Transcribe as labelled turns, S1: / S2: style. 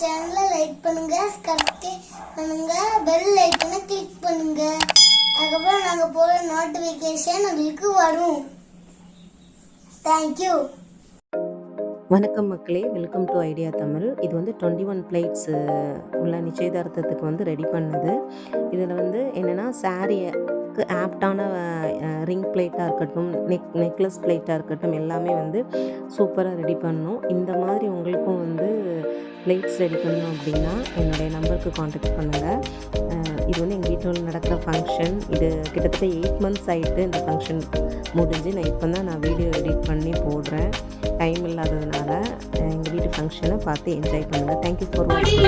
S1: சேனலை லைக் பண்ணுங்க, சப்ஸ்கிரைப் பண்ணுங்க, பெல் ஐக்கனை கிளிக் பண்ணுங்க. அதுக்கப்புறம் நாங்கள் போகிற நோட்டிஃபிகேஷன் உங்களுக்கு வரும். தேங்க்யூ.
S2: வணக்கம் மக்களே, வெல்கம் டு ஐடியா தமிழ். இது வந்து 21 பிளேட்ஸ் உள்ள நிச்சயதார்த்தத்துக்கு வந்து ரெடி பண்ணது. இதில் வந்து என்னென்னா சாரீக்கு ஆப்டான ரிங் பிளேட்டாக இருக்கட்டும், நெக்லஸ் பிளேட்டாக இருக்கட்டும், எல்லாமே வந்து சூப்பராக ரெடி பண்ணோம். இந்த மாதிரி உங்களுக்கும் வந்து பிளேட்ஸ் ரெடி பண்ணணும் அப்படின்னா என்னுடைய நம்பருக்கு காண்டாக்ட் பண்ணுங்கள். இது வந்து எங்கள் வீட்டில் நடக்கிற ஃபங்க்ஷன். இது கிட்டத்தட்ட 8 months ஆகிட்டு இந்த ஃபங்க்ஷன் முடிஞ்சு. நான் இப்போ தான் வீடியோ எடிட் பண்ணி போடுறேன். டைம் இல்லாததுனால எங்கள் வீட்டு ஃபங்க்ஷனை பார்த்து என்ஜாய் பண்ணுங்கள். தேங்க்யூ ஃபார் வாட்சிங்.